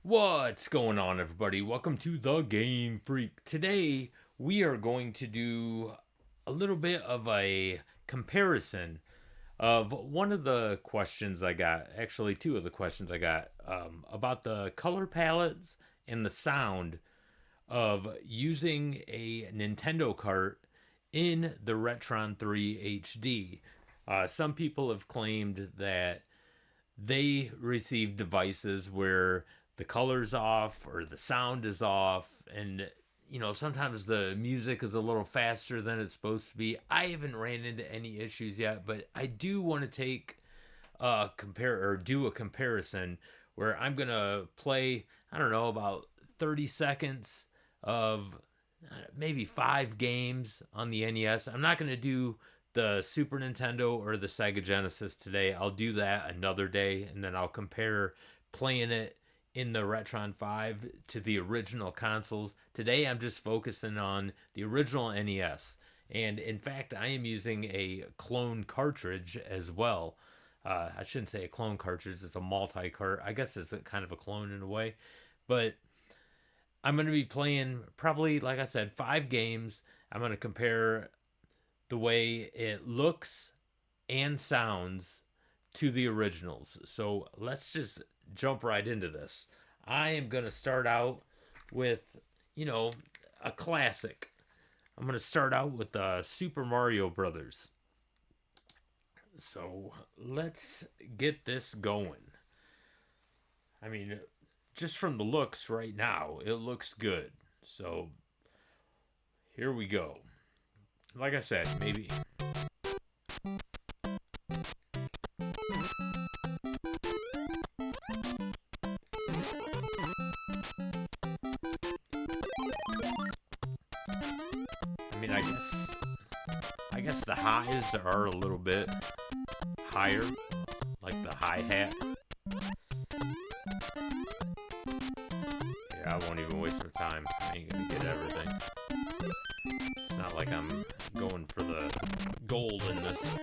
What's going on, everybody? Welcome to the GameFreak. Today, we are going to do a little bit of a comparison of one of the questions I got, actually, two of the questions I got, about the color palettes and the sound of using a Nintendo cart in the Retron 3 HD. Some people have claimed that they receive devices where the color's off or the sound is off, and sometimes the music is a little faster than it's supposed to be. I haven't ran into any issues yet, but I do want to take do a comparison where I'm gonna play, I don't know, about 30 seconds of maybe 5 games on the NES. I'm not gonna do the Super Nintendo or the Sega Genesis today. I'll do that another day, and then I'll compare playing it in the Retron 5 to the original consoles. Today I'm just focusing on the original NES. And in fact, I am using a clone cartridge as well. I shouldn't say a clone cartridge, it's a multi-cart. I guess it's a kind of a clone in a way. But I'm going to be playing probably, like I said, 5 games. I'm going to compare the way it looks and sounds to the originals. So let's just jump right into this. I am going to start out with, a classic. I'm going to start out with Super Mario Brothers. So let's get this going. I mean, just from the looks right now, it looks good. So here we go. Like I said, maybe. I mean, I guess the highs are a little bit higher, like the hi-hat. Yeah, I won't even waste my time. I ain't gonna get everything. It's not like I'm going for the gold in this.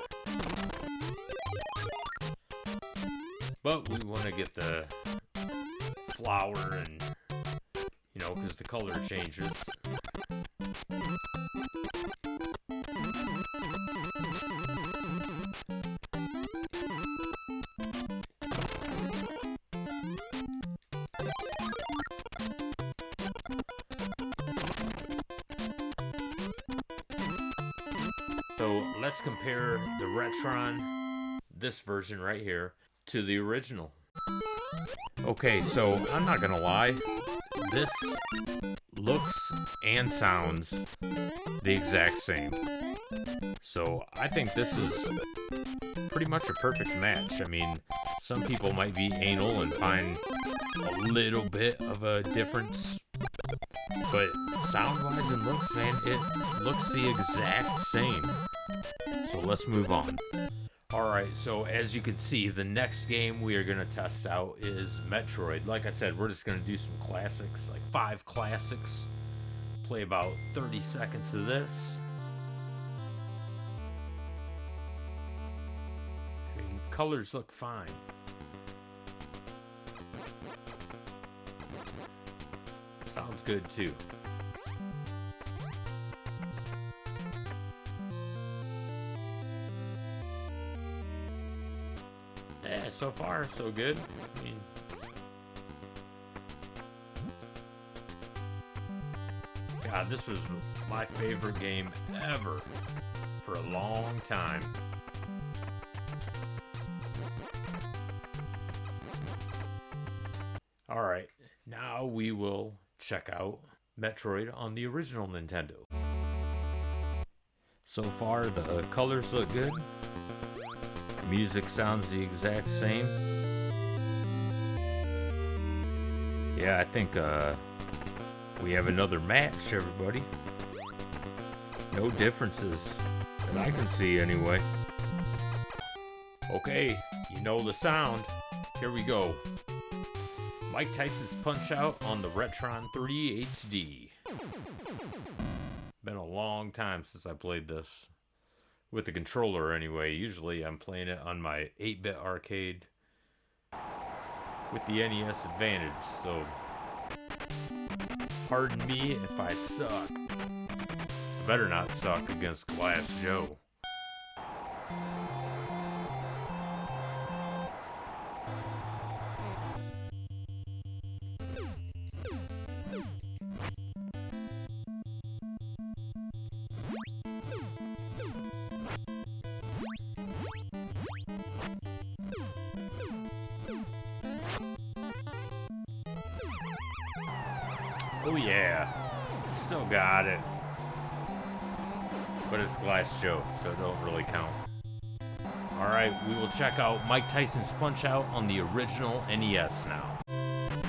But we want to get the flower and, because the color changes. So let's compare the Retron, this version right here, to the original. Okay, so I'm not gonna lie, this looks and sounds the exact same. So I think this is pretty much a perfect match. I mean, some people might be anal and find a little bit of a difference, but sound-wise and looks, man, it looks the exact same. So let's move on. Alright, so as you can see, the next game we are going to test out is Metroid. Like I said, we're just going to do some classics, like 5 classics. Play about 30 seconds of this. I mean, colors look fine. Sounds good too. Yeah, so far so good. I mean, God, this was my favorite game ever for a long time. Alright, now we will check out Metroid on the original Nintendo. So far, the colors look good. Music sounds the exact same. Yeah, I think we have another match, everybody. No differences that I can see anyway. Okay, you know the sound. Here we go. Mike Tyson's Punch-Out on the Retron 3 HD. Been a long time since I played this. With the controller anyway. Usually I'm playing it on my 8-bit arcade. with the NES advantage, so pardon me if I suck. Better not suck against Glass Joe. Oh yeah, still got it. But it's Glass Joe, so it don't really count. Alright, we will check out Mike Tyson's Punch-Out on the original NES now.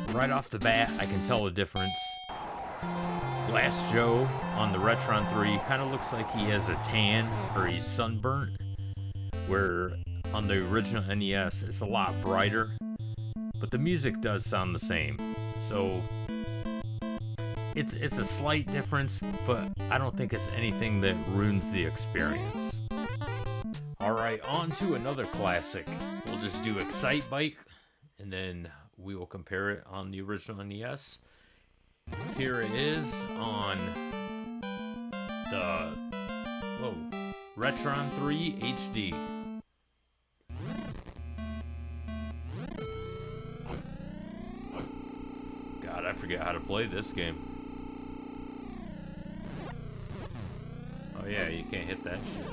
Right off the bat, I can tell a difference. Glass Joe on the Retron 3 kind of looks like he has a tan or he's sunburnt, where on the original NES it's a lot brighter, but the music does sound the same. So it's a slight difference, but I don't think it's anything that ruins the experience. Alright, on to another classic. We'll just do Excitebike, and then we will compare it on the original NES. Here it is on the Retron 3 HD. God, I forget how to play this game. Oh yeah, you can't hit that shit.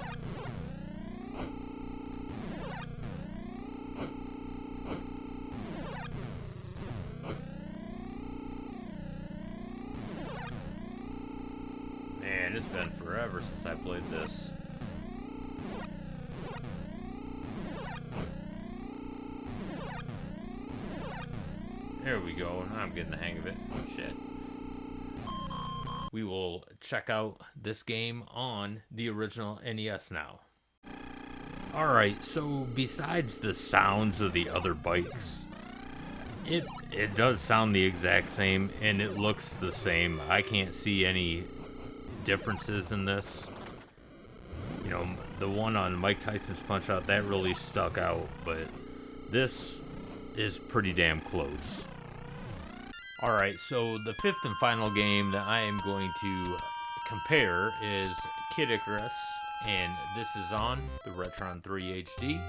Man, it's been forever since I played this. There we go. Now I'm getting the hang of it. Shit. We will check out this game on the original NES now. Alright, so besides the sounds of the other bikes, it does sound the exact same and it looks the same. I can't see any differences in this. You know, the one on Mike Tyson's Punch-Out, that really stuck out, but this is pretty damn close. Alright, so the fifth and final game that I am going to compare is Kid Icarus, and this is on the Retron 3 HD.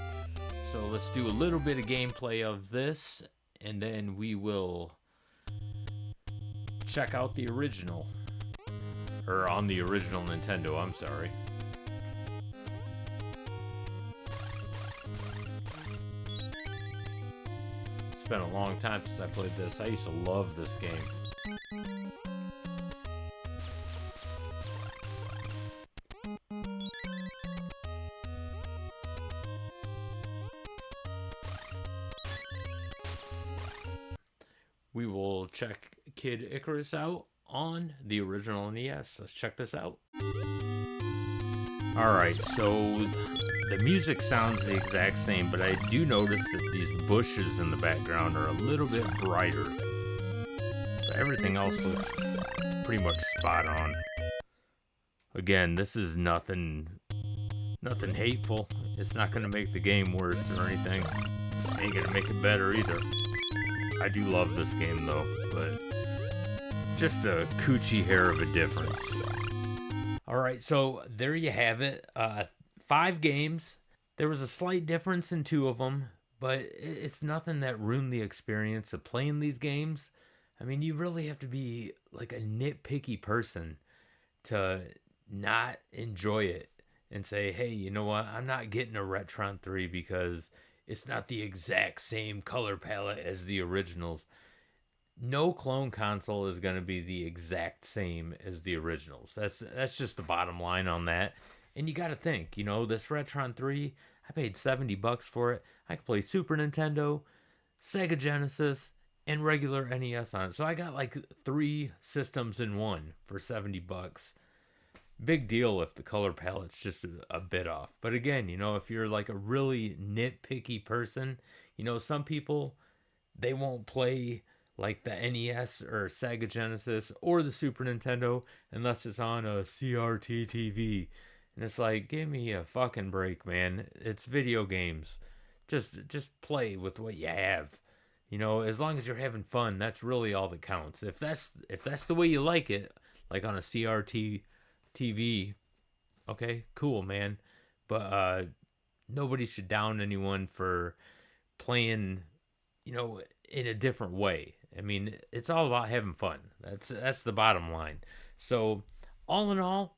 So let's do a little bit of gameplay of this, and then we will check out the original. Or on the original Nintendo, I'm sorry. It's been a long time since I played this. I used to love this game. We will check Kid Icarus out on the original NES. Let's check this out. Alright, so the music sounds the exact same, but I do notice that these bushes in the background are a little bit brighter. But everything else looks pretty much spot on. Again, this is nothing hateful. It's not going to make the game worse or anything. Ain't going to make it better either. I do love this game though, but just a coochie hair of a difference. Alright, so there you have it. 5 games. There was a slight difference in 2 of them, but it's nothing that ruined the experience of playing these games. I mean, you really have to be like a nitpicky person to not enjoy it and say, hey, you know what? I'm not getting a Retron 3 because it's not the exact same color palette as the originals. No clone console is going to be the exact same as the originals. That's just the bottom line on that. And you got to think, you know, this Retron 3, I paid $70 for it. I could play Super Nintendo, Sega Genesis, and regular NES on it. So I got like 3 systems in one for $70. Big deal if the color palette's just a bit off. But again, you know, if you're like a really nitpicky person, you know, some people, they won't play like the NES or Sega Genesis or the Super Nintendo unless it's on a CRT TV. And it's like, give me a fucking break, man. It's video games. Just play with what you have. You know, as long as you're having fun, that's really all that counts. If that's the way you like it, like on a CRT TV, okay, cool, man. But nobody should down anyone for playing, in a different way. I mean, it's all about having fun. That's the bottom line. So, all in all,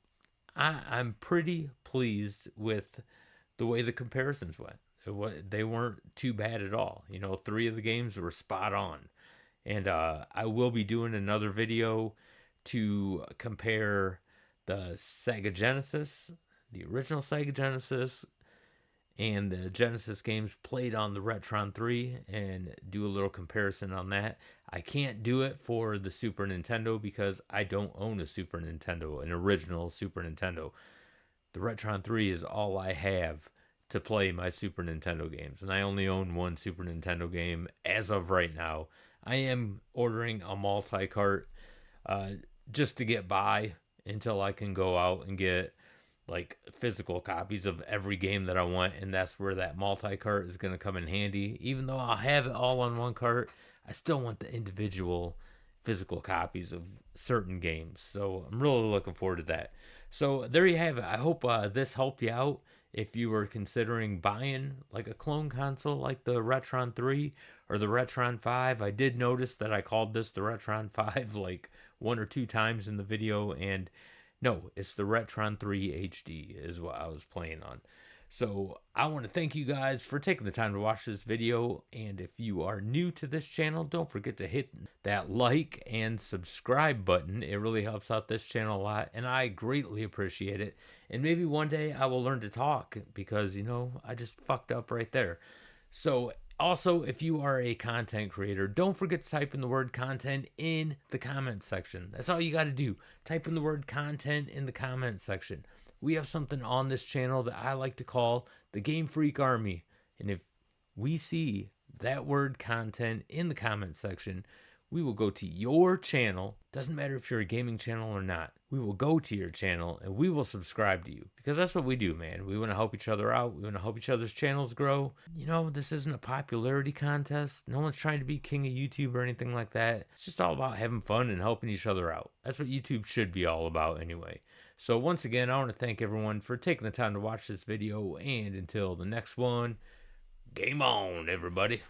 I'm pretty pleased with the way the comparisons went. They weren't too bad at all. You know, 3 of the games were spot on. And I will be doing another video to compare the Sega Genesis, the original Sega Genesis, and the Genesis games played on the Retron 3 and do a little comparison on that. I can't do it for the Super Nintendo because I don't own a Super Nintendo, an original Super Nintendo. The Retron 3 is all I have to play my Super Nintendo games, and I only own one Super Nintendo game as of right now. I am ordering a multi-cart uh, just to get by until I can go out and get like physical copies of every game that I want, and that's where that multi-cart is going to come in handy. Even though I'll have it all on one cart, I still want the individual physical copies of certain games. So I'm really looking forward to that. So there you have it. I hope this helped you out if you were considering buying like a clone console like the Retron 3 or the Retron 5. I did notice that I called this the Retron 5 like 1 or 2 times in the video, and no, it's the Retron 3 HD is what I was playing on. So I want to thank you guys for taking the time to watch this video. And if you are new to this channel, don't forget to hit that like and subscribe button. It really helps out this channel a lot, and I greatly appreciate it. And maybe one day I will learn to talk because, I just fucked up right there. So also, if you are a content creator, don't forget to type in the word content in the comment section. That's all you got to do. Type in the word content in the comment section. We have something on this channel that I like to call the GameFreak Army. And if we see that word content in the comment section, we will go to your channel. Doesn't matter if you're a gaming channel or not. We will go to your channel and we will subscribe to you, because that's what we do, man. We want to help each other out. We want to help each other's channels grow. This isn't a popularity contest. No one's trying to be king of YouTube or anything like that. It's just all about having fun and helping each other out. That's what YouTube should be all about anyway. So once again, I want to thank everyone for taking the time to watch this video, and until the next one, game on, everybody.